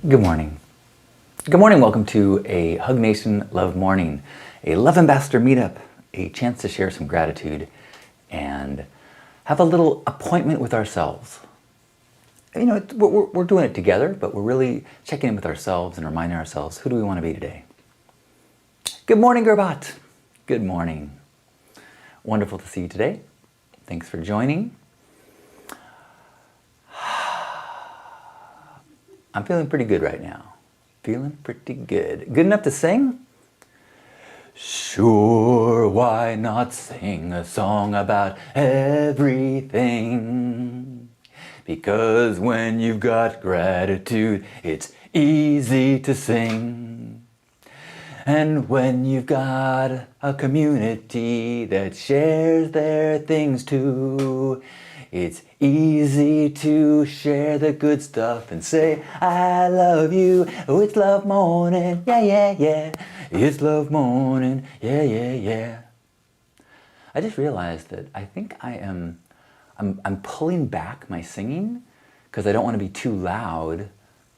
Good morning. Good morning. Welcome to a Hug Nation Love Morning, a Love Ambassador meetup, a chance to share some gratitude and have a little appointment with ourselves. You know, we're doing it together, but we're really checking in with ourselves and reminding ourselves, who do we want to be today? Good morning, Gerbat. Good morning. Wonderful to see you today. Thanks for joining. I'm feeling pretty good right now. Feeling pretty good. Good enough to sing? Sure, why not sing a song about everything? Because when you've got gratitude, it's easy to sing. And when you've got a community that shares their things too, it's easy to share the good stuff and say, I love you. Oh, it's love morning. Yeah, yeah, yeah. It's love morning. Yeah, yeah, yeah. I just realized that I think I'm pulling back my singing because I don't want to be too loud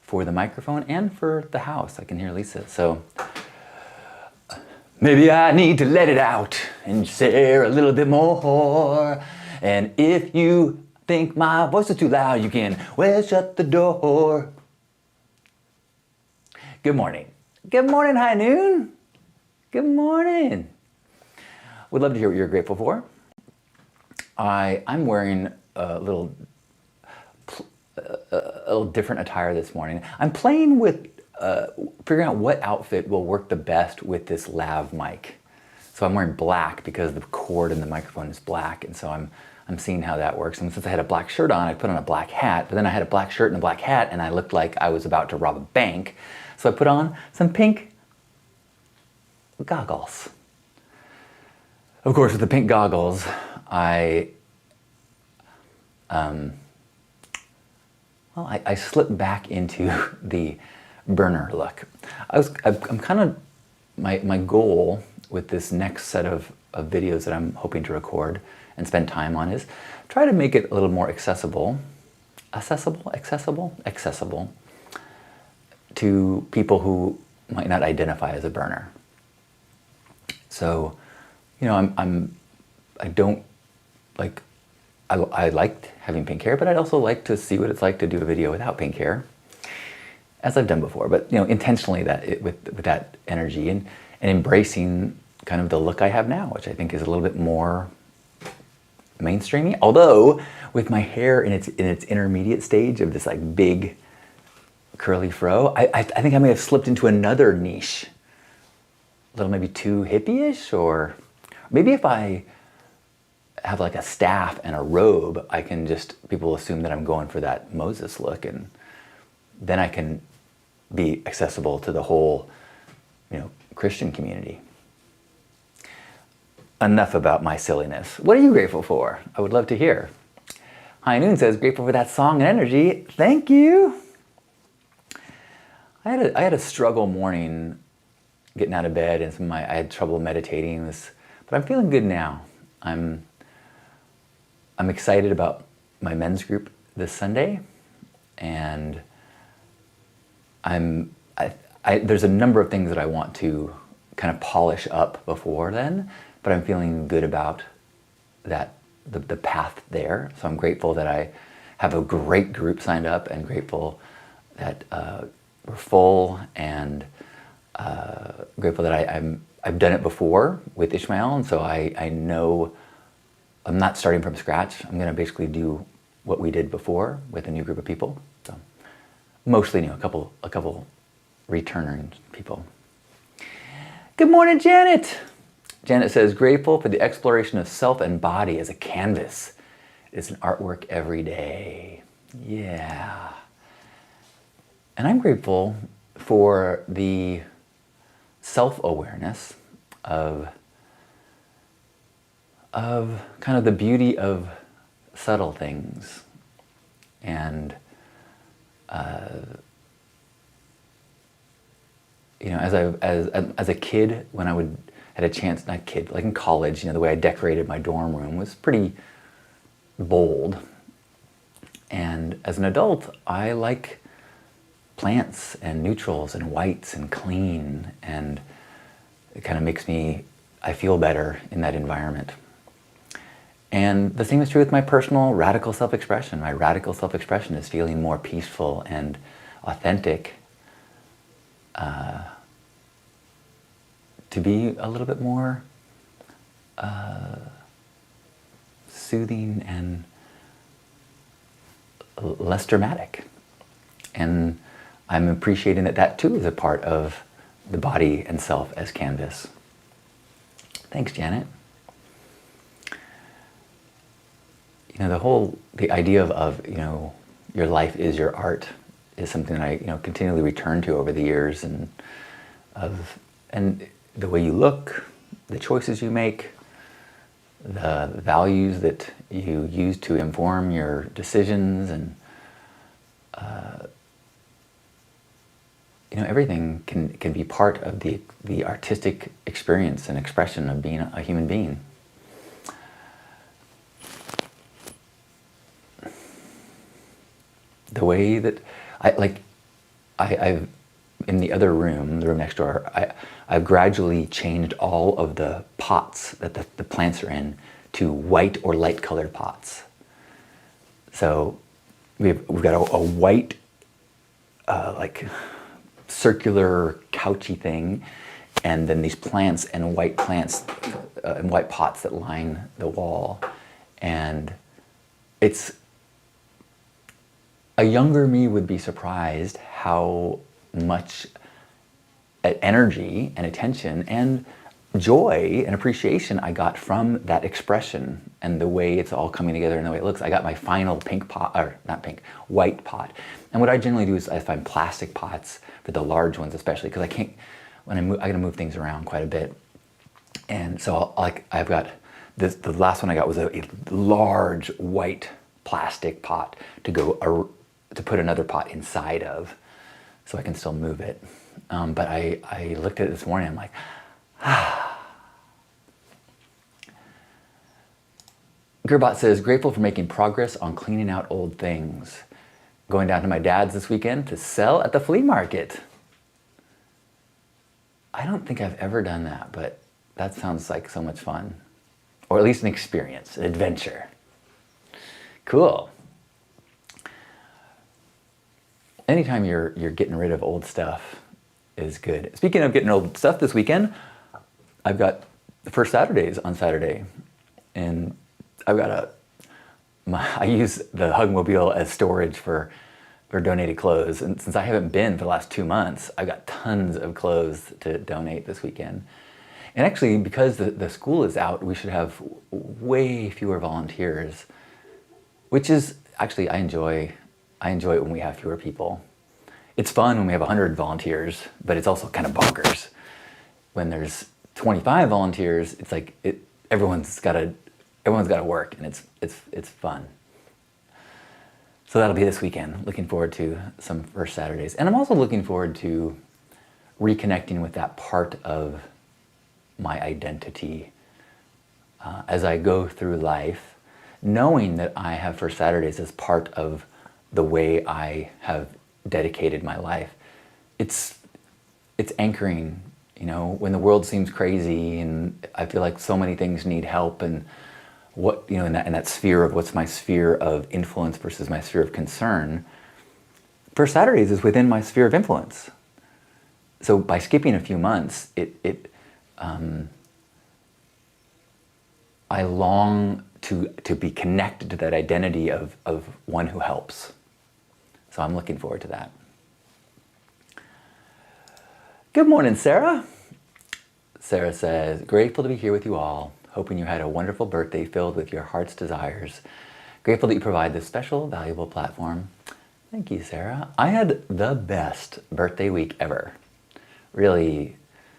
for the microphone and for the house. I can hear Lisa. So maybe I need to let it out and share a little bit more. And if you think my voice is too loud, you can, well, shut the door. Good morning. Good morning, High Noon. Good morning. Would love to hear what you're grateful for. I'm wearing a little different attire this morning. I'm playing with figuring out what outfit will work the best with this lav mic. So I'm wearing black because the cord in the microphone is black, and so I'm seeing how that works. And since I had a black shirt on, I put on a black hat, but then I had a black shirt and a black hat, and I looked like I was about to rob a bank. So I put on some pink goggles. Of course, with the pink goggles, I slipped back into the burner look. I'm kind of, my goal with this next set of videos that I'm hoping to record and spend time on is try to make it a little more accessible to people who might not identify as a burner. So, you know, I liked having pink hair, but I'd also like to see what it's like to do a video without pink hair, as I've done before, but you know, intentionally with that energy and embracing kind of the look I have now, which I think is a little bit more mainstreamy. Although with my hair in its intermediate stage of this like big curly fro, I think I may have slipped into another niche, a little maybe too hippie-ish, or maybe if I have like a staff and a robe, people assume that I'm going for that Moses look, and then I can be accessible to the whole, you know, Christian community. Enough about my silliness. What are you grateful for? I would love to hear. High Noon says, grateful for that song and energy. Thank you. I had a struggle morning getting out of bed, and I had trouble meditating, but I'm feeling good now. I'm excited about my men's group this Sunday, and there's a number of things that I want to kind of polish up before then, but I'm feeling good about that, the path there. So I'm grateful that I have a great group signed up, and grateful that we're full, and grateful that I've done it before with Ishmael, and so I know I'm not starting from scratch. I'm going to basically do what we did before with a new group of people. So mostly new, a couple returning people. Good morning, Janet. Janet says, grateful for the exploration of self and body as a canvas. It's an artwork every day. Yeah. And I'm grateful for the self-awareness of kind of the beauty of subtle things. And you know, as a kid, when I had a chance, not kid, like in college, you know, the way I decorated my dorm room was pretty bold. And as an adult, I like plants and neutrals and whites and clean, and it kind of makes me, I feel better in that environment. And the same is true with my personal radical self-expression. My radical self-expression is feeling more peaceful and authentic, to be a little bit more soothing and less dramatic. And I'm appreciating that that too is a part of the body and self as canvas. Thanks, Janet. You know, the idea of you know, your life is your art is something that I, you know, continually return to over the years, and the way you look, the choices you make, the values that you use to inform your decisions, and you know, everything can be part of the artistic experience and expression of being a human being. The way that I've in the other room, the room next door, I've gradually changed all of the pots that the plants are in to white or light colored pots. So we've got a white, like circular couchy thing, and then these plants and white plants and white pots that line the wall. And it's, a younger me would be surprised how much energy and attention and joy and appreciation I got from that expression and the way it's all coming together and the way it looks. I got my final pink pot, or not pink, white pot. And what I generally do is I find plastic pots for the large ones, especially because I can't, when I gotta move things around quite a bit. And so I've got this, the last one I got was a large white plastic pot to put another pot inside of, so I can still move it. But I looked at it this morning, I'm like, Gerbot says, grateful for making progress on cleaning out old things. Going down to my dad's this weekend to sell at the flea market. I don't think I've ever done that, but that sounds like so much fun. Or at least an experience, an adventure. Cool. Anytime you're getting rid of old stuff is good. Speaking of getting old stuff, this weekend, I've got the first Saturdays on Saturday, and I've got I use the Hugmobile as storage for donated clothes, and since I haven't been for the last 2 months, I've got tons of clothes to donate this weekend. And actually, because the school is out, we should have way fewer volunteers, which is actually, I enjoy it when we have fewer people. It's fun when we have 100 volunteers, but it's also kind of bonkers when there's 25 volunteers. It's like everyone's got to work, and it's fun. So that'll be this weekend. Looking forward to some first Saturdays, and I'm also looking forward to reconnecting with that part of my identity as I go through life, knowing that I have first Saturdays as part of the way I have dedicated my life. It's anchoring, you know, when the world seems crazy and I feel like so many things need help, and what, you know, in that sphere of what's my sphere of influence versus my sphere of concern. First Saturdays is within my sphere of influence. So by skipping a few months, I long to be connected to that identity of one who helps. So I'm looking forward to that. Good morning, Sarah. Sarah says, grateful to be here with you all. Hoping you had a wonderful birthday filled with your heart's desires. Grateful that you provide this special, valuable platform. Thank you, Sarah. I had the best birthday week ever. Really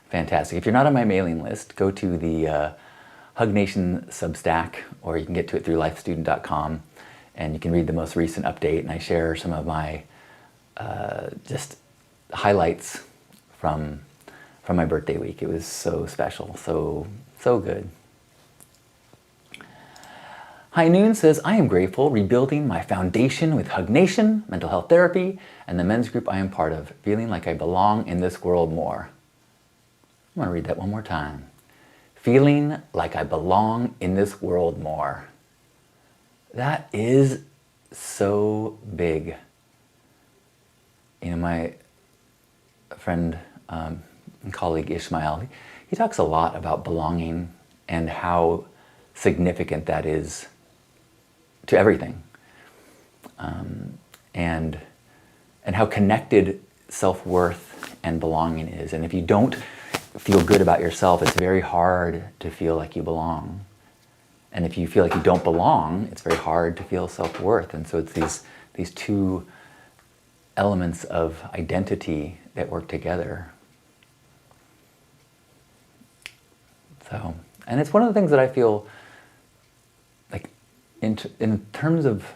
fantastic. If you're not on my mailing list, go to the Hug Nation Substack, or you can get to it through lifestudent.com, and you can read the most recent update, and I share some of my just highlights from my birthday week. It was so special, so good. High Noon says, I am grateful, rebuilding my foundation with Hug Nation, mental health therapy, and the men's group I am part of, feeling like I belong in this world more. I'm going to read that one more time. Feeling like I belong in this world more. That is so big. My friend and colleague Ishmael, he talks a lot about belonging and how significant that is to everything, and how connected self-worth and belonging is. And if you don't feel good about yourself, it's very hard to feel like you belong. And if you feel like you don't belong, it's very hard to feel self-worth. And so it's these two elements of identity that work together. So, and it's one of the things that I feel like in terms of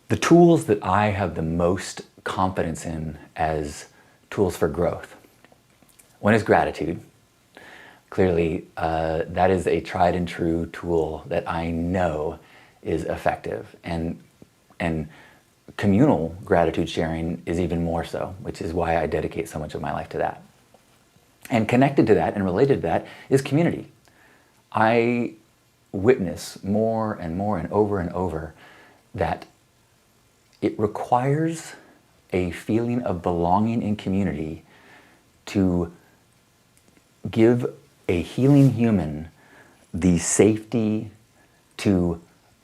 the tools that I have the most confidence in as tools for growth. One is gratitude. Clearly, that is a tried and true tool that I know is effective. And communal gratitude sharing is even more so, which is why I dedicate so much of my life to that. And connected to that and related to that is community. I witness more and more and over that it requires a feeling of belonging in community to give a healing human the safety to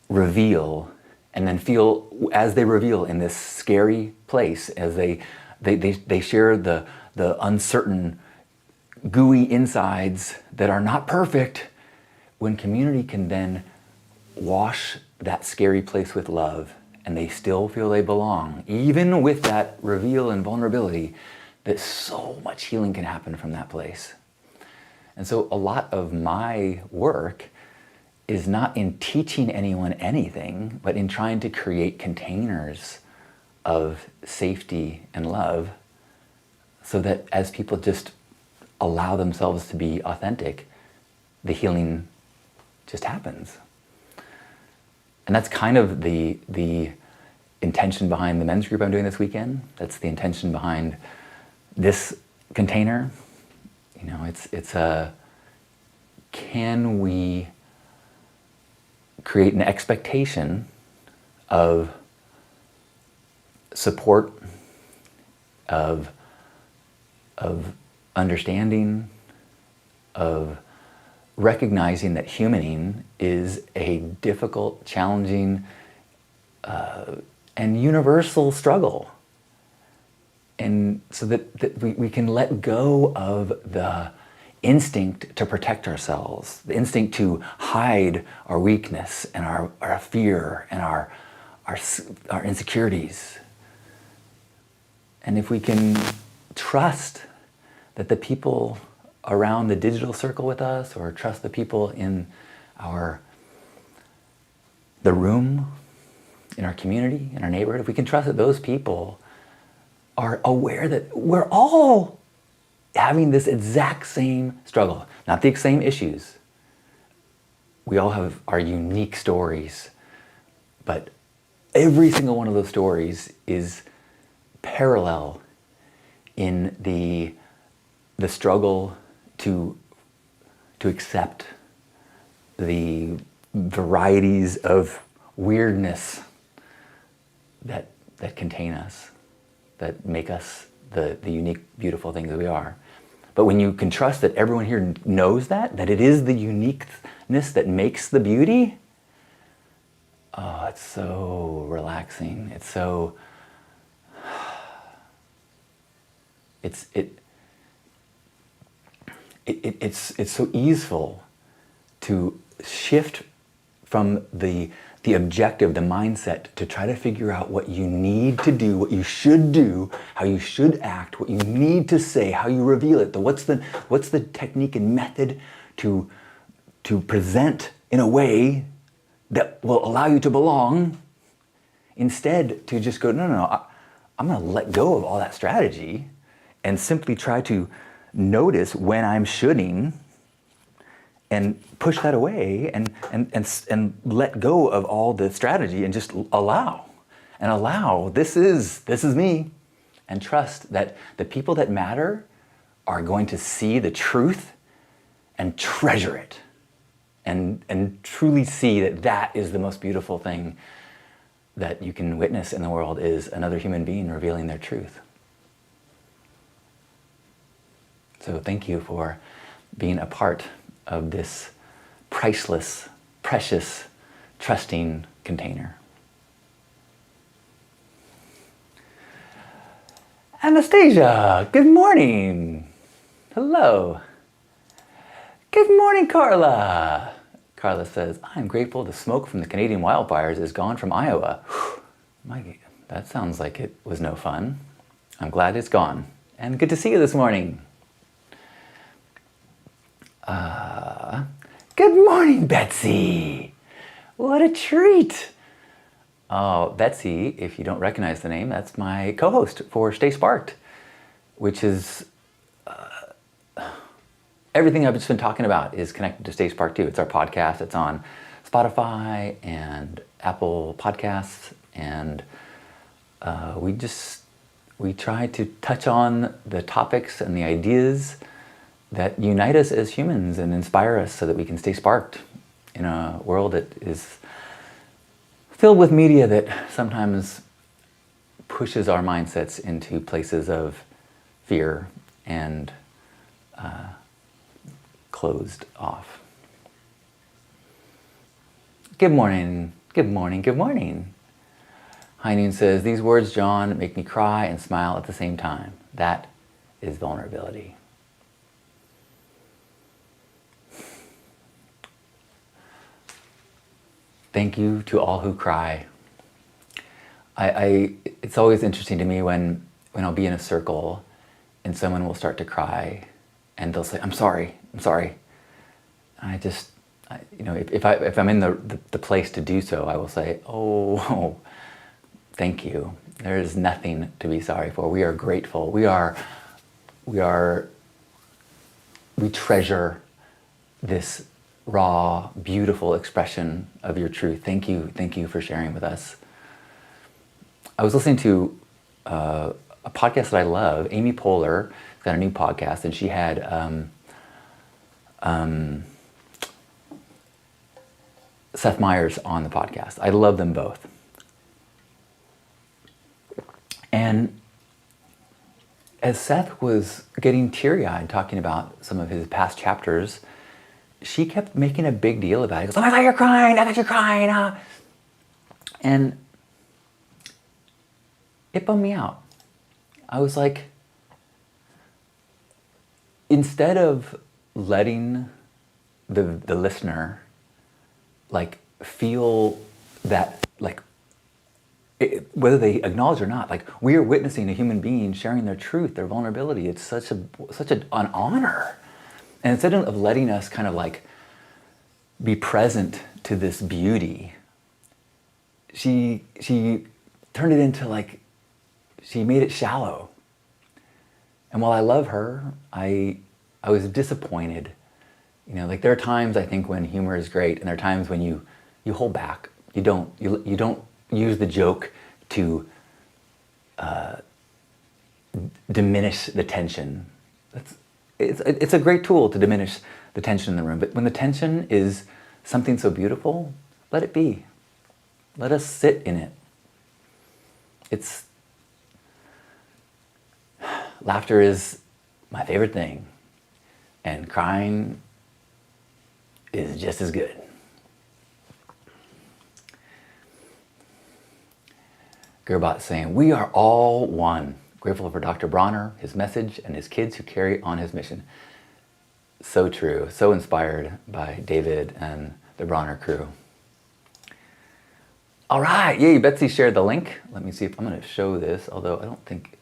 reveal, and then feel as they reveal in this scary place, as they share the uncertain, gooey insides that are not perfect, when community can then wash that scary place with love, and they still feel they belong, even with that reveal and vulnerability, that so much healing can happen from that place. And so a lot of my work is not in teaching anyone anything, but in trying to create containers of safety and love, so that as people just allow themselves to be authentic, the healing just happens. And that's kind of the intention behind the men's group I'm doing this weekend. That's the intention behind this container. It's can we create an expectation of support, of understanding, of recognizing that humaning is a difficult, challenging, and universal struggle. And so that we can let go of the instinct to protect ourselves, the instinct to hide our weakness and our fear and our insecurities. And if we can trust that the people around the digital circle with us, or trust the people in the room, in our community, in our neighborhood, if we can trust that those people are aware that we're all having this exact same struggle, not the same issues. We all have our unique stories, but every single one of those stories is parallel in the struggle to accept the varieties of weirdness that contain us, that make us the unique, beautiful things that we are. But when you can trust that everyone here knows that it is the uniqueness that makes the beauty, oh, it's so relaxing. It's so, it's so easeful to shift from the objective, the mindset, to try to figure out what you need to do, how you should act, what you need to say, how you reveal it. What's the technique and method to present in a way that will allow you to belong, instead to just go, no, I'm going to let go of all that strategy and simply try to notice when I'm shoulding and push that away and let go of all the strategy and just allow this is me, and trust that the people that matter are going to see the truth and treasure it and truly see that that is the most beautiful thing that you can witness in the world, is another human being revealing their truth. So thank you for being a part of this priceless, precious, trusting container. Anastasia, good morning. Hello. Good morning, Carla. Carla says, I'm grateful the smoke from the Canadian wildfires is gone from Iowa. That sounds like it was no fun. I'm glad it's gone. And good to see you this morning. Good morning, Betsy. What a treat. Oh, Betsy, if you don't recognize the name, that's my co-host for Stay Sparked, which is everything I've just been talking about is connected to Stay Sparked too. It's our podcast. It's on Spotify and Apple Podcasts, and we try to touch on the topics and the ideas that unite us as humans and inspire us so that we can stay sparked in a world that is filled with media that sometimes pushes our mindsets into places of fear and closed off. Good morning, good morning, good morning. Heineen says, these words, John, make me cry and smile at the same time. That is vulnerability. Thank you to all who cry. It's always interesting to me when I'll be in a circle and someone will start to cry and they'll say, I'm sorry. If I'm in the place to do so, I will say, oh, thank you. There is nothing to be sorry for. We are grateful. We treasure this raw, beautiful expression of your truth. Thank you for sharing with us. I was listening to a podcast that I love. Amy Poehler has got a new podcast, and she had Seth Meyers on the podcast. I love them both. And as Seth was getting teary-eyed talking about some of his past chapters, she kept making a big deal about it. He goes, oh, I thought you're crying. And it bummed me out. I was like, instead of letting the listener feel that, whether they acknowledge or not, we are witnessing a human being sharing their truth, their vulnerability. It's such an honor. And instead of letting us kind of be present to this beauty, she turned it into she made it shallow. And while I love her, I was disappointed. There are times I think when humor is great, and there are times when you hold back. You don't use the joke to diminish the tension. It's a great tool to diminish the tension in the room, but when the tension is something so beautiful, let it be. Let us sit in it. Laughter is my favorite thing, and crying is just as good. Gerbot saying, we are all one. Grateful for Dr. Bronner, his message, and his kids who carry on his mission. So true. So inspired by David and the Bronner crew. All right. Yay, Betsy shared the link. Let me see if I'm going to show this, although I don't think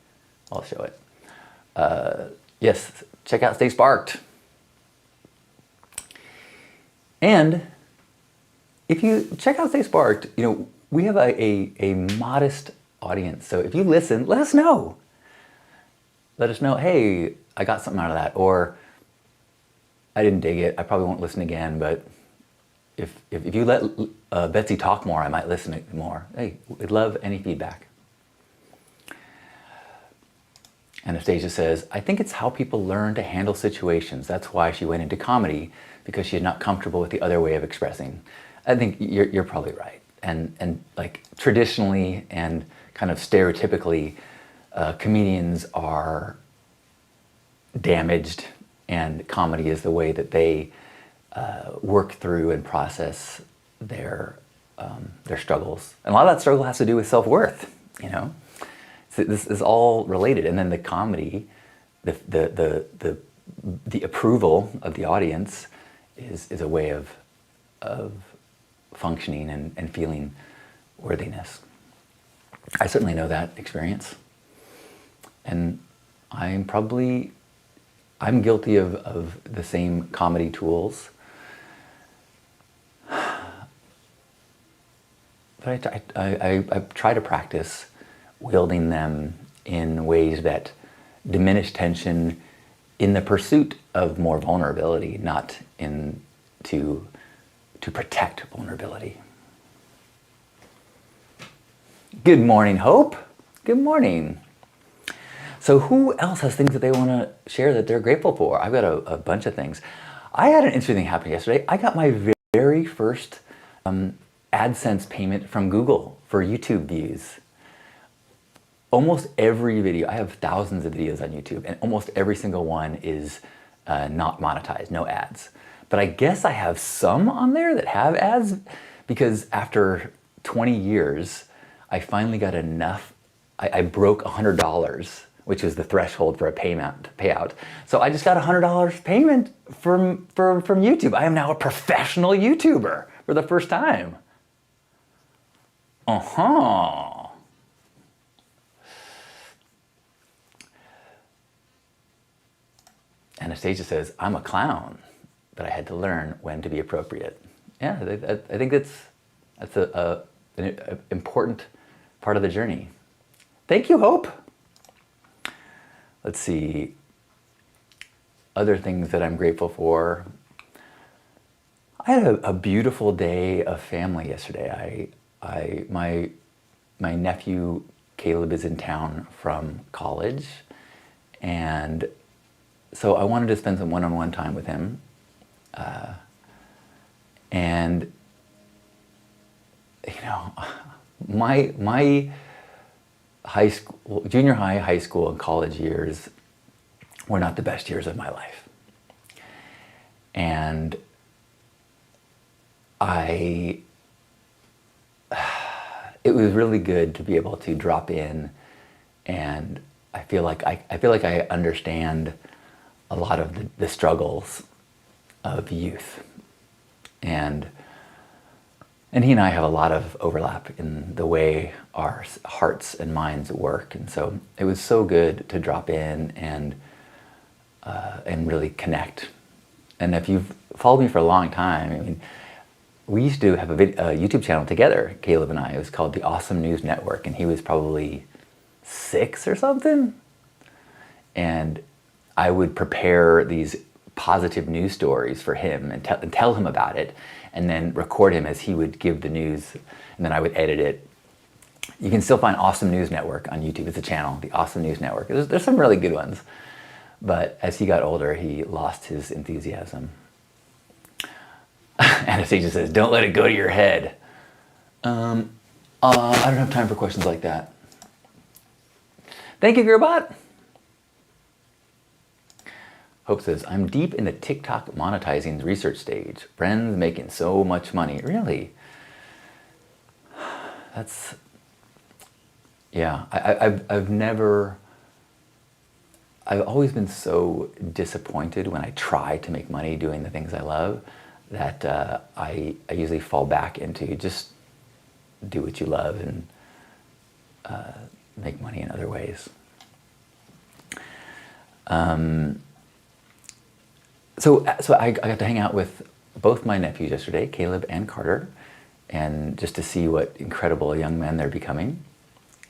I'll show it. Yes, check out Stay Sparked. And if you check out Stay Sparked, we have a modest audience. So if you listen, let us know. Let us know, hey, I got something out of that. Or I didn't dig it. I probably won't listen again, but if you let Betsy talk more, I might listen more. Hey, we'd love any feedback. Anastasia says, I think it's how people learn to handle situations. That's why she went into comedy, because she's not comfortable with the other way of expressing. I think you're probably right. And like traditionally and kind of stereotypically, comedians are damaged, and comedy is the way that they work through and process their struggles. And a lot of that struggle has to do with self-worth, you know? So this is all related. And then the comedy, the approval of the audience is a way of functioning and feeling worthiness. I certainly know that experience. And I'm guilty of the same comedy tools. But I try to practice wielding them in ways that diminish tension in the pursuit of more vulnerability, not to protect vulnerability. Good morning, Hope. Good morning. So who else has things that they want to share that they're grateful for? I've got a bunch of things. I had an interesting thing happen yesterday. I got my very first AdSense payment from Google for YouTube views. Almost every video, I have thousands of videos on YouTube, and almost every single one is not monetized, no ads. But I guess I have some on there that have ads, because after 20 years, I finally got enough. I broke $100, which is the threshold for a payout. So I just got $100 payment from YouTube. I am now a professional YouTuber for the first time. Anastasia says, I'm a clown, but I had to learn when to be appropriate. Yeah, I think that's an important part of the journey. Thank you, Hope. Let's see. Other things that I'm grateful for. I had a beautiful day of family yesterday. My nephew Caleb is in town from college, and so I wanted to spend some one-on-one time with him. And you know, my high school, junior high, high school, and college years were not the best years of my life. And it was really good to be able to drop in, and I feel like I understand a lot of the struggles of youth. And he and I have a lot of overlap in the way our hearts and minds work. And so it was so good to drop in and really connect. And if you've followed me for a long time, I mean, we used to have a YouTube channel together, Caleb and I. It was called The Awesome News Network, and he was probably 6 or something. And I would prepare these positive news stories for him and tell him about it, and then record him as he would give the news, and then I would edit it. You can still find Awesome News Network on YouTube. It's a channel, The Awesome News Network. There's some really good ones. But as he got older, he lost his enthusiasm. Anastasia says, don't let it go to your head. I don't have time for questions like that. Thank you, Gearbot. Hope says, I'm deep in the TikTok monetizing research stage. Friends making so much money. Really? That's, yeah, I've always been so disappointed when I try to make money doing the things I love that I usually fall back into just do what you love and make money in other ways. So I got to hang out with both my nephews yesterday, Caleb and Carter, and just to see what incredible young men they're becoming.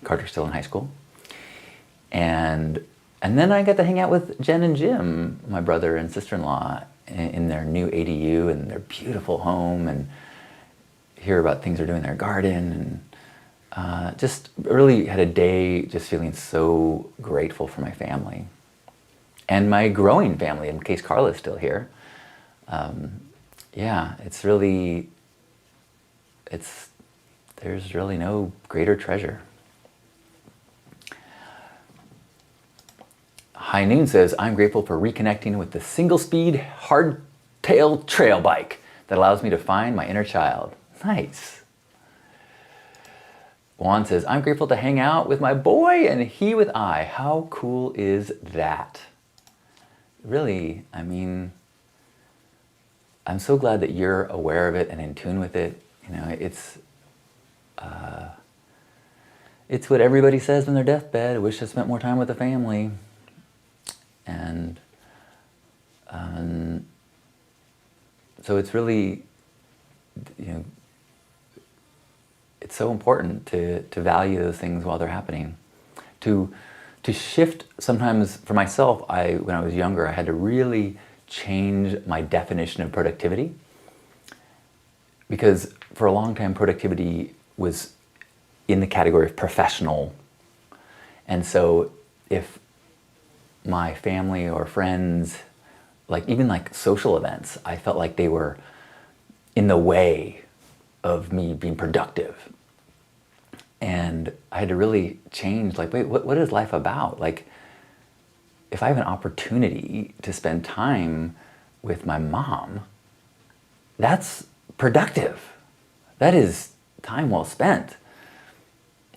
Carter's still in high school. And then I got to hang out with Jen and Jim, my brother and sister-in-law, in their new ADU and their beautiful home, and hear about things they're doing in their garden, and just really had a day just feeling so grateful for my family and my growing family, in case Carla's still here. Yeah, there's really no greater treasure. High Noon says, I'm grateful for reconnecting with the single-speed, hardtail trail bike that allows me to find my inner child. Nice. Juan says, I'm grateful to hang out with my boy and he with I. How cool is that? Really, I mean, I'm so glad that you're aware of it and in tune with it. You know, it's what everybody says on their deathbed. I wish I spent more time with the family. And so it's really, you know, it's so important to value those things while they're happening. To shift, sometimes for myself, when I was younger, I had to really change my definition of productivity, because for a long time productivity was in the category of professional. And so if my family or friends, like even like social events, I felt like they were in the way of me being productive. And I had to really change, like, wait, what is life about? Like, if I have an opportunity to spend time with my mom, that's productive. That is time well spent.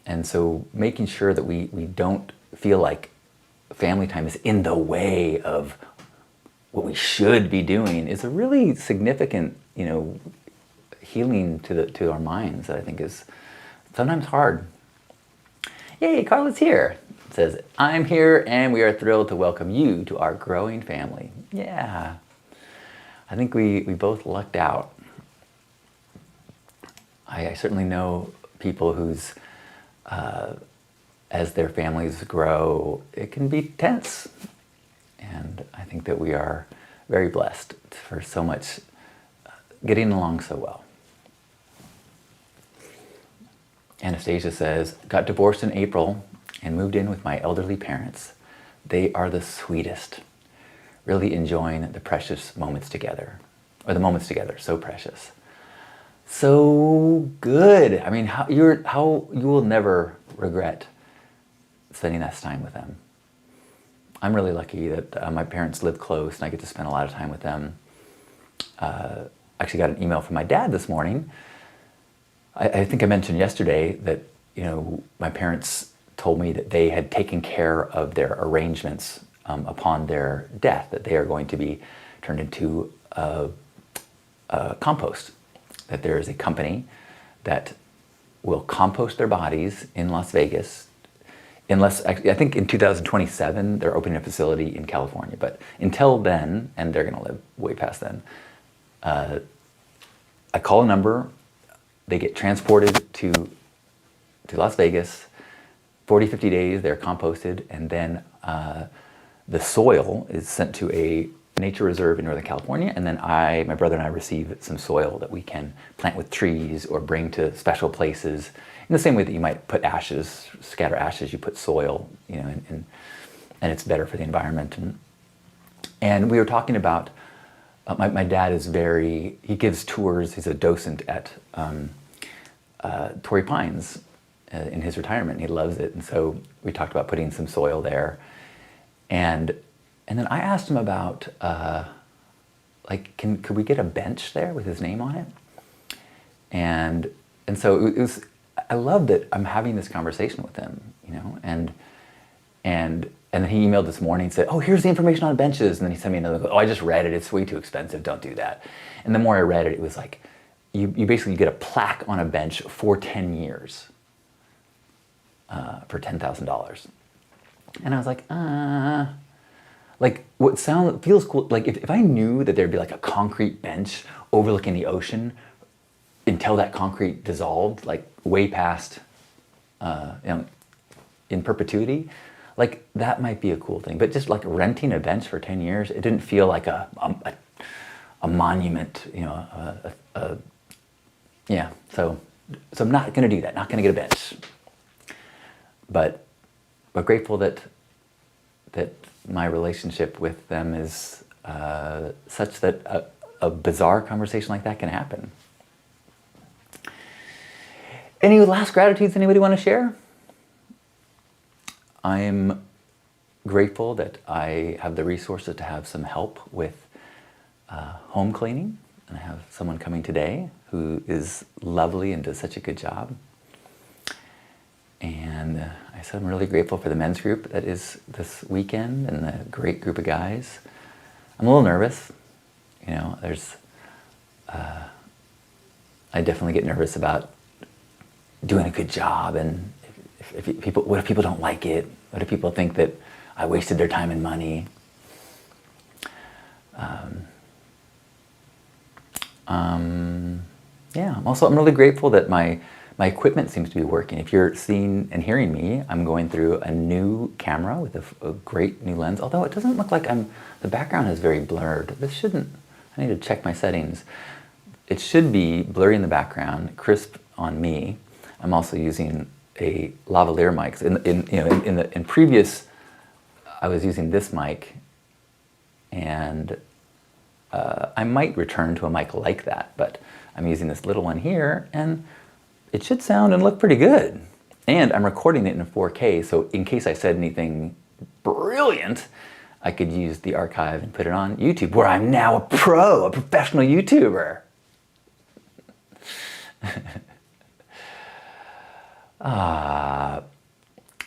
And so making sure that we don't feel like family time is in the way of what we should be doing is a really significant, you know, healing to our minds that I think is sometimes hard. Yay, Carla's here. It says, I'm here and we are thrilled to welcome you to our growing family. Yeah, I think we both lucked out. I certainly know people whose, as their families grow, it can be tense. And I think that we are very blessed for so much getting along so well. Anastasia says, got divorced in April and moved in with my elderly parents. They are the sweetest. Really enjoying the precious moments together. Or the moments together, so precious. So good. I mean, you will never regret spending that time with them. I'm really lucky that my parents live close and I get to spend a lot of time with them. Actually got an email from my dad this morning. I think I mentioned yesterday that, you know, my parents told me that they had taken care of their arrangements upon their death, that they are going to be turned into compost. That there is a company that will compost their bodies in Las Vegas. I think in 2027, they're opening a facility in California. But until then, and they're going to live way past then, I call a number, they get transported to Las Vegas, 40, 50 days, they're composted, and then the soil is sent to a nature reserve in Northern California, and then my brother and I receive some soil that we can plant with trees or bring to special places. In the same way that you might put ashes, scatter ashes, you put soil, you know, and it's better for the environment. And we were talking about, my dad is he gives tours, he's a docent at Torrey Pines in his retirement, and he loves it. And so we talked about putting some soil there. And then I asked him about, could we get a bench there with his name on it? And so it was, I love that I'm having this conversation with him, you know, and then he emailed this morning and said, oh, here's the information on benches. And then he sent me another, oh, I just read it. It's way too expensive. Don't do that. And the more I read it, it was like, you basically get a plaque on a bench for 10 years for $10,000. And I was like, feels cool. Like if I knew that there'd be like a concrete bench overlooking the ocean until that concrete dissolved, like way past, in perpetuity, like that might be a cool thing. But just like renting a bench for 10 years, it didn't feel like a a monument, yeah. So I'm not going to do that. Not going to get a bench. But grateful that my relationship with them is such that a bizarre conversation like that can happen. Any last gratitudes anybody want to share? I'm grateful that I have the resources to have some help with home cleaning. And I have someone coming today who is lovely and does such a good job. And I said I'm really grateful for the men's group that is this weekend and the great group of guys. I'm a little nervous. I definitely get nervous about doing a good job, and what if people don't like it? What if people think that I wasted their time and money? Yeah, I'm really grateful that my equipment seems to be working. If you're seeing and hearing me, I'm going through a new camera with a great new lens, although it doesn't look like the background is very blurred. I need to check my settings. It should be blurry in the background, crisp on me. I'm also using a lavalier mic. In previous, I was using this mic, and I might return to a mic like that, but I'm using this little one here, and it should sound and look pretty good. And I'm recording it in 4K, so in case I said anything brilliant, I could use the archive and put it on YouTube, where I'm now a professional YouTuber.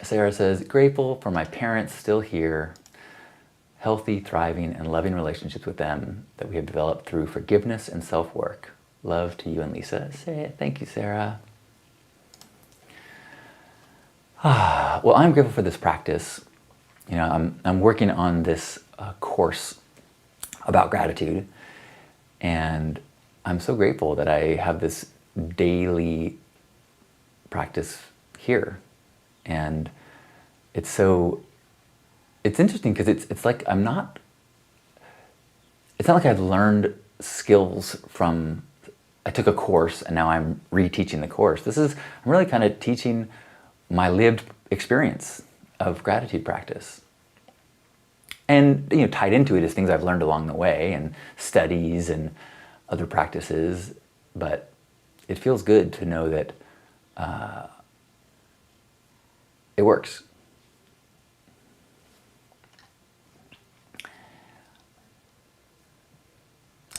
Sarah says, grateful for my parents still here, healthy, thriving, and loving relationships with them that we have developed through forgiveness and self-work. Love to you and Lisa. Thank you, Sarah. Well, I'm grateful for this practice. I'm working on this course about gratitude, and I'm so grateful that I have this daily practice here. And it's interesting because it's like it's not like I've learned skills from, I took a course and now I'm reteaching the course. I'm really kind of teaching my lived experience of gratitude practice. And tied into it is things I've learned along the way and studies and other practices. But it feels good to know that it works.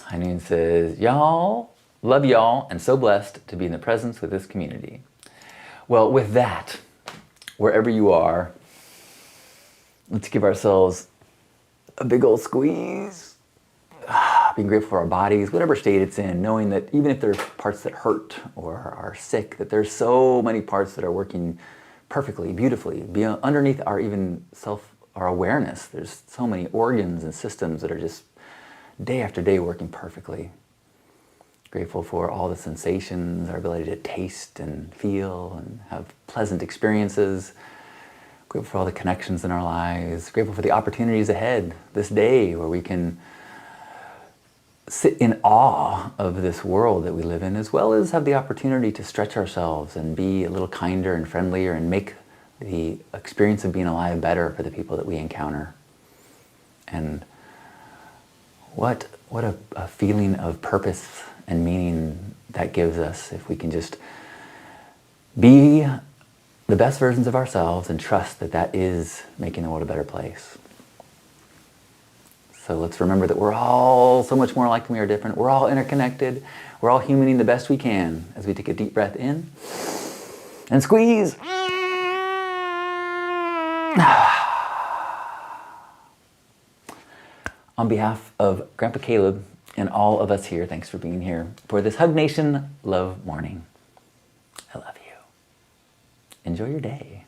Heineen says, y'all, love y'all, and so blessed to be in the presence with this community. Well, with that, wherever you are, let's give ourselves a big old squeeze. Being grateful for our bodies, whatever state it's in, knowing that even if there's parts that hurt or are sick, that there's so many parts that are working perfectly, beautifully, underneath our awareness. There's so many organs and systems that are just day after day working perfectly. Grateful for all the sensations, our ability to taste and feel and have pleasant experiences. Grateful for all the connections in our lives. Grateful for the opportunities ahead this day where we can sit in awe of this world that we live in, as well as have the opportunity to stretch ourselves and be a little kinder and friendlier and make the experience of being alive better for the people that we encounter. And what a feeling of purpose and meaning that gives us if we can just be the best versions of ourselves and trust that that is making the world a better place. So let's remember that we're all so much more alike than we are different. We're all interconnected. We're all humaning the best we can as we take a deep breath in and squeeze. On behalf of Grandpa Caleb and all of us here, thanks for being here for this Hug Nation Love Morning. I love you. Enjoy your day.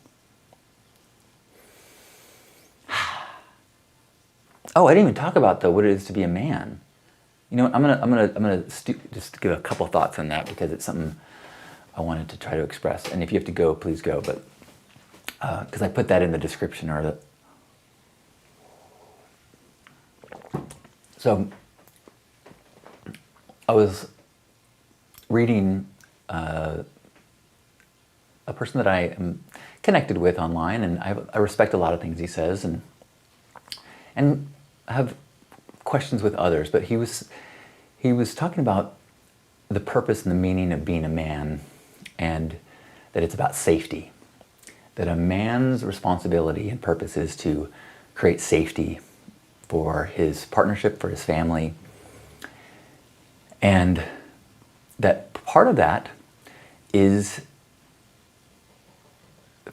Oh, I didn't even talk about what it is to be a man. You know what? I'm gonna just give a couple thoughts on that because it's something I wanted to try to express. And if you have to go, please go. But because I put that in the description or the. So I was reading a person that I am connected with online, and I respect a lot of things he says, and have questions with others. But he was talking about the purpose and the meaning of being a man, and that it's about safety. That a man's responsibility and purpose is to create safety for his partnership, for his family, and that part of that is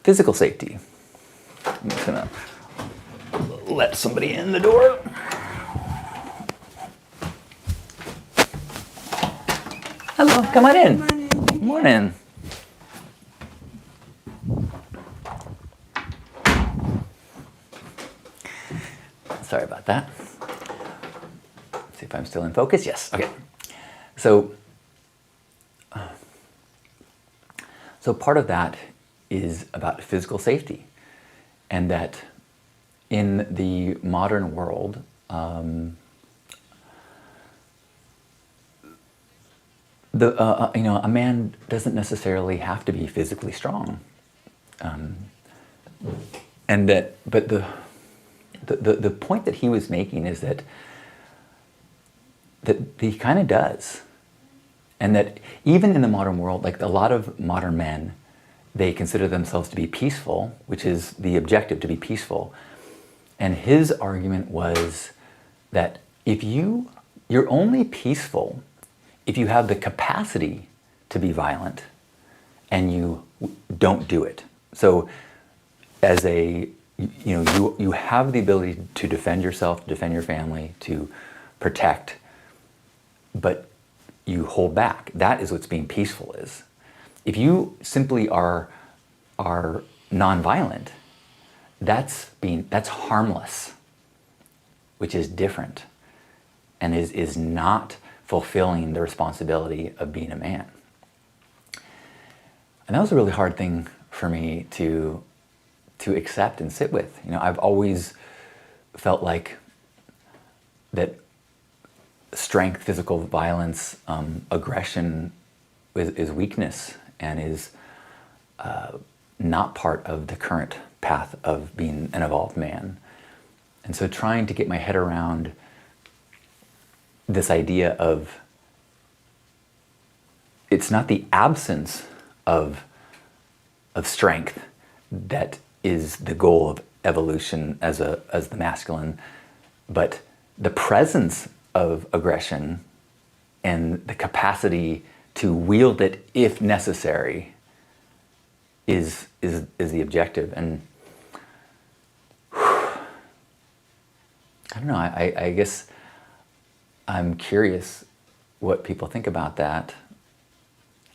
physical safety. I'm just gonna let somebody in the door. Hello, come on in. Good morning. Sorry about that. Let's see if I'm still in focus. Yes, okay. So part of that is about physical safety, and that in the modern world, a man doesn't necessarily have to be physically strong, and that, but the point that he was making is that he kind of does, and that even in the modern world, like a lot of modern men, they consider themselves to be peaceful, which is the objective, to be peaceful. And his argument was that if you're only peaceful if you have the capacity to be violent and you don't do it. So as you have the ability to defend yourself, to defend your family, to protect, but you hold back. That is what's being peaceful is. If you simply are nonviolent, that's harmless, which is different, and is not fulfilling the responsibility of being a man. And that was a really hard thing for me to accept and sit with. I've always felt like that strength, physical violence, aggression is weakness, and is not part of the current path of being an evolved man. And so trying to get my head around this idea of it's not the absence of strength that is the goal of evolution as the masculine, but the presence of aggression and the capacity to wield it if necessary is the objective. And I don't know, I guess I'm curious what people think about that.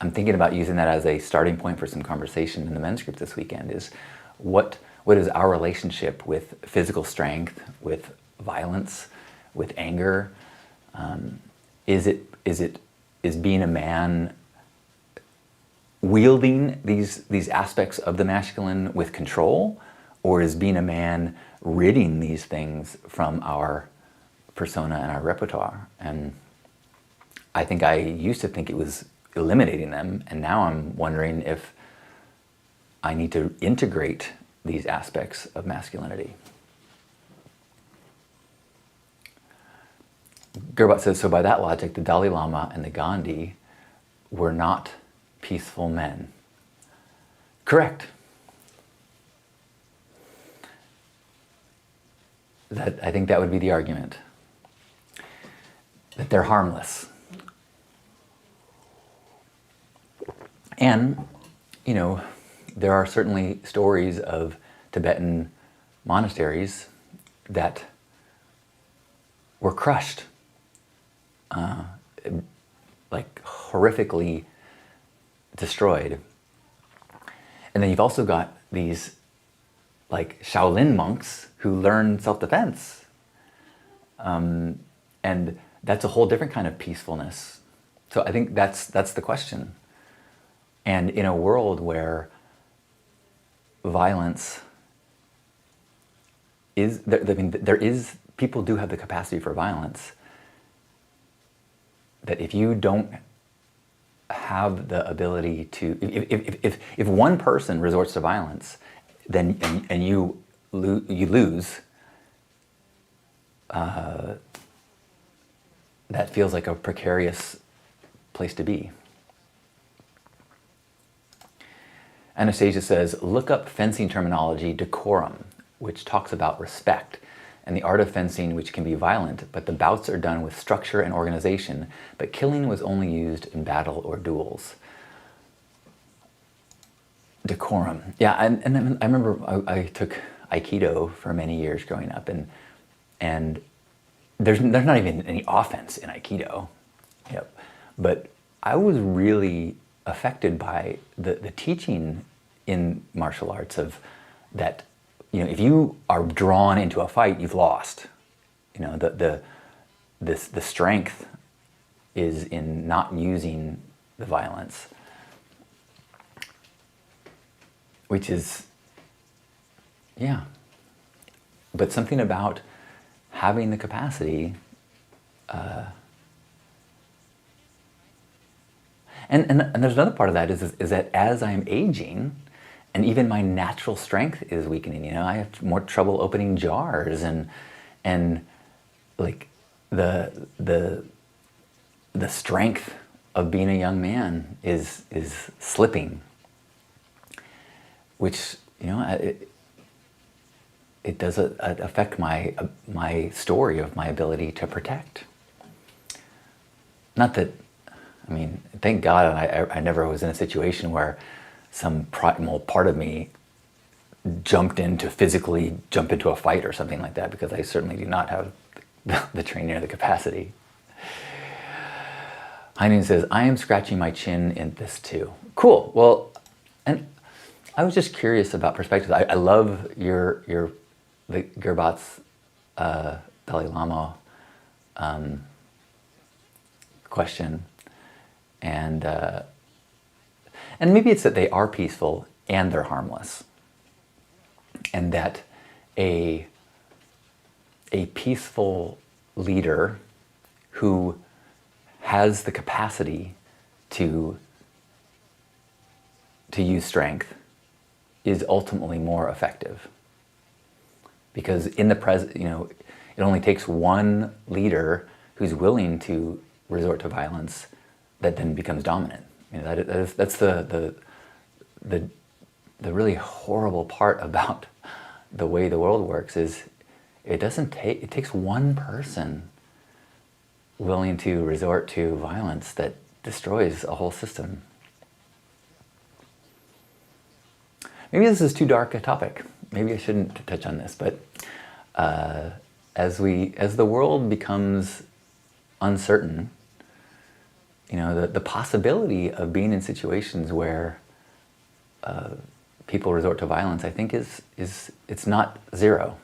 I'm thinking about using that as a starting point for some conversation in the men's group this weekend, is what is our relationship with physical strength, with violence, with anger? Is being a man wielding these aspects of the masculine with control, or is being a man ridding these things from our persona and our repertoire? And I think I used to think it was eliminating them, and now I'm wondering if I need to integrate these aspects of masculinity. Gerbat says, so by that logic, the Dalai Lama and the Gandhi were not peaceful men. Correct. I think that would be the argument. That they're harmless. And, there are certainly stories of Tibetan monasteries that were crushed, like horrifically destroyed. And then you've also got these like Shaolin monks who learn self-defense. And that's a whole different kind of peacefulness. So I think that's the question. And in a world where violence there is, people do have the capacity for violence. that if you don't have the ability to, if one person resorts to violence, then and you lose, that feels like a precarious place to be. Anastasia says, look up fencing terminology decorum, which talks about respect, and the art of fencing, which can be violent, but the bouts are done with structure and organization, but killing was only used in battle or duels. Decorum. Yeah, and then I remember I took Aikido for many years growing up, and there's not even any offense in Aikido. Yep. But I was really affected by the teaching in martial arts of that, if you are drawn into a fight, you've lost. The strength is in not using the violence, which is, yeah. But something about having the capacity, and there's another part of that is that as I'm aging, and even my natural strength is weakening. I have more trouble opening jars, and like the strength of being a young man is slipping, which it does affect my story of my ability to protect. Not that, thank God I never was in a situation where some primal part of me physically jump into a fight or something like that, because I certainly do not have the training or the capacity. Heinen says, I am scratching my chin in this too. Cool. Well, and I was just curious about perspectives. I love the Gerbat's Dalai Lama question, and maybe it's that they are peaceful and they're harmless, and that a peaceful leader who has the capacity to use strength is ultimately more effective. Because in the present, it only takes one leader who's willing to resort to violence that then becomes dominant. That's the really horrible part about the way the world works is it takes one person willing to resort to violence that destroys a whole system. Maybe this is too dark a topic. Maybe I shouldn't touch on this, but as the world becomes uncertain, the possibility of being in situations where people resort to violence, I think it's not zero.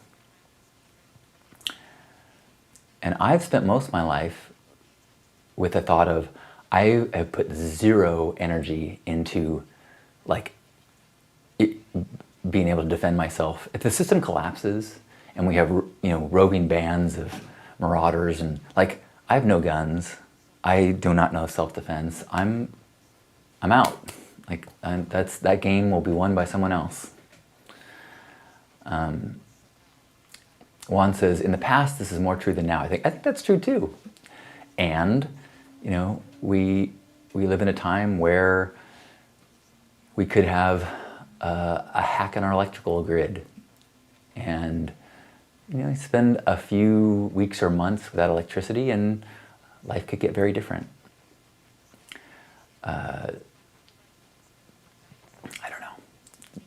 And I've spent most of my life with the thought of, I have put zero energy into being able to defend myself. If the system collapses and we have roving bands of marauders and I have no guns, I do not know self-defense, I'm out. That game will be won by someone else. Juan says, in the past, this is more true than now. I think that's true too. And, we live in a time where we could have a hack in our electrical grid and, spend a few weeks or months without electricity and life could get very different. I don't know.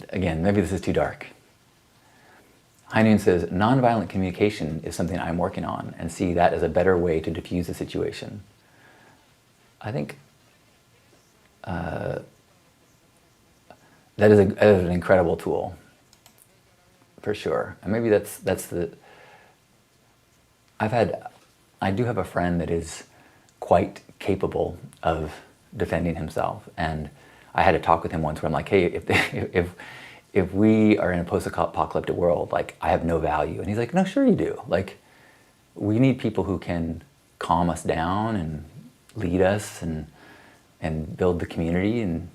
Again, maybe this is too dark. Heinun says, nonviolent communication is something I'm working on and see that as a better way to diffuse the situation. I think that is an incredible tool, for sure. And maybe that's the... I do have a friend that is quite capable of defending himself, and I had a talk with him once where I'm like, hey, if we are in a post-apocalyptic world, I have no value. And he's like, no, sure you do. We need people who can calm us down lead us and build the community. And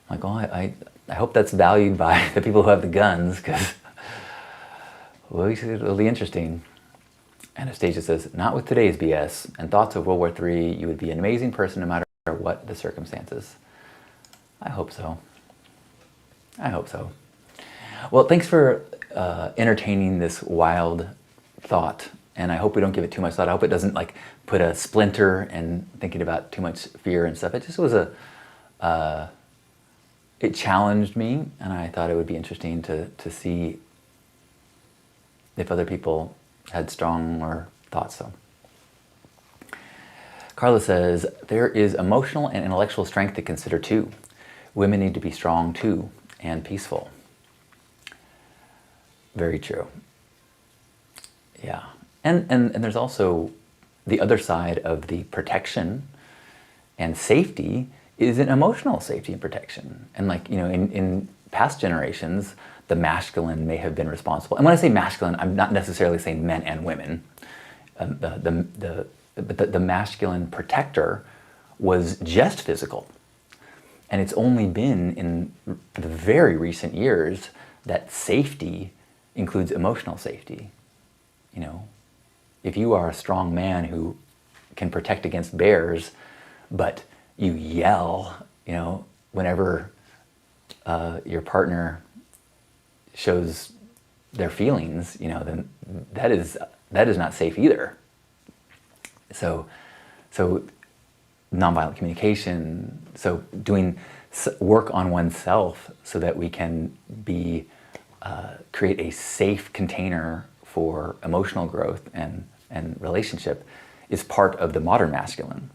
I'm like, oh, I hope that's valued by the people who have the guns, because it'll be interesting. Anastasia says, not with today's BS and thoughts of World War III, you would be an amazing person no matter what the circumstances. I hope so. I hope so. Well, thanks for entertaining this wild thought, and I hope we don't give it too much thought. I hope it doesn't like put a splinter and thinking about too much fear and stuff. It just was it challenged me, and I thought it would be interesting to see if other people had stronger thoughts. So Carla says, there is emotional and intellectual strength to consider too. Women need to be strong too and peaceful. Very true. Yeah. And there's also the other side of the protection and safety is an emotional safety and protection. And like, you know, in past generations, the masculine may have been responsible. And when I say masculine, I'm not necessarily saying men and women. But the masculine protector was just physical. And it's only been in the very recent years that safety includes emotional safety. You know, if you are a strong man who can protect against bears, but you yell, you know, whenever your partner shows their feelings, you know, then that is not safe either. So nonviolent communication, so doing work on oneself so that we can be create a safe container for emotional growth and relationship is part of the modern masculine.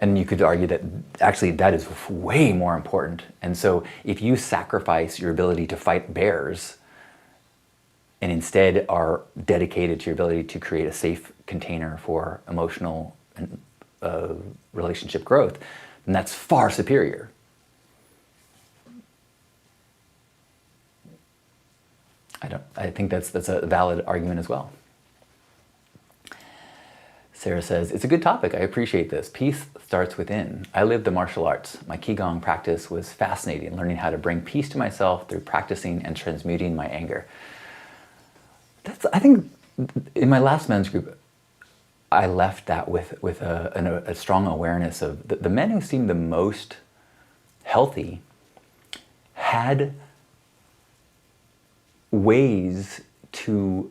And you could argue that actually that is way more important. And so if you sacrifice your ability to fight bears and instead are dedicated to your ability to create a safe container for emotional and relationship growth, then that's far superior. I think that's a valid argument as well. Sarah says, it's a good topic. I appreciate this. Peace starts within. I lived the martial arts. My Qigong practice was fascinating, learning how to bring peace to myself through practicing and transmuting my anger. I think in my last men's group, I left that with a strong awareness of the men who seemed the most healthy had ways to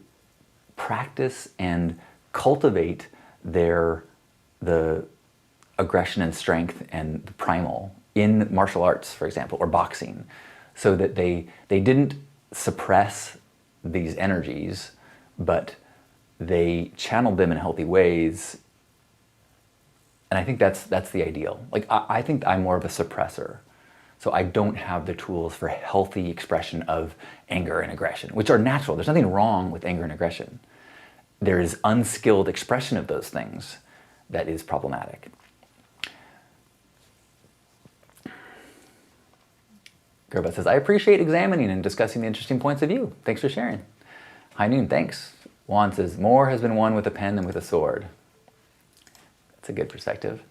practice and cultivate the aggression and strength and the primal in martial arts, for example, or boxing, so that they didn't suppress these energies, but they channeled them in healthy ways. And I think that's the ideal. Like I think I'm more of a suppressor. So I don't have the tools for healthy expression of anger and aggression, which are natural. There's nothing wrong with anger and aggression. There is unskilled expression of those things that is problematic. Gerba says, I appreciate examining and discussing the interesting points of view. Thanks for sharing. High Noon, thanks. Juan says, more has been won with a pen than with a sword. That's a good perspective.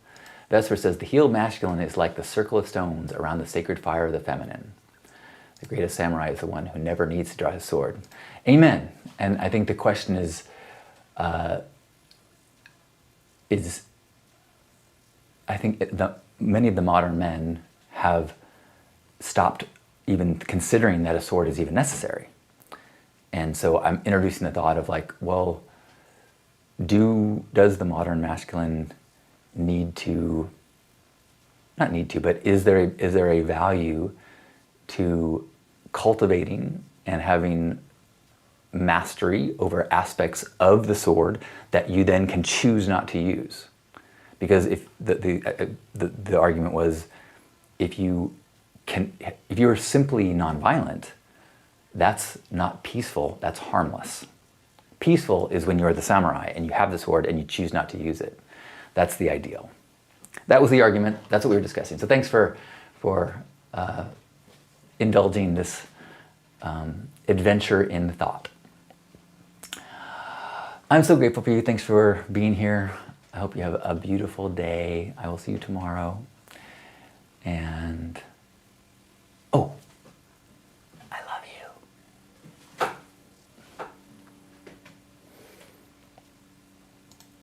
Vesper says, the healed masculine is like the circle of stones around the sacred fire of the feminine. The greatest samurai is the one who never needs to draw his sword. Amen. And I think the question is I think many of the modern men have stopped even considering that a sword is even necessary. And so I'm introducing the thought of like, well, does the modern masculine need to, not need to, but is there a value to cultivating and having mastery over aspects of the sword that you then can choose not to use? Because if the argument was, if you're simply nonviolent, that's not peaceful, that's harmless. Peaceful is when you're the samurai and you have the sword and you choose not to use it. That's the ideal. That was the argument. That's what we were discussing. So thanks for indulging this adventure in thought. I'm so grateful for you. Thanks for being here. I hope you have a beautiful day. I will see you tomorrow. And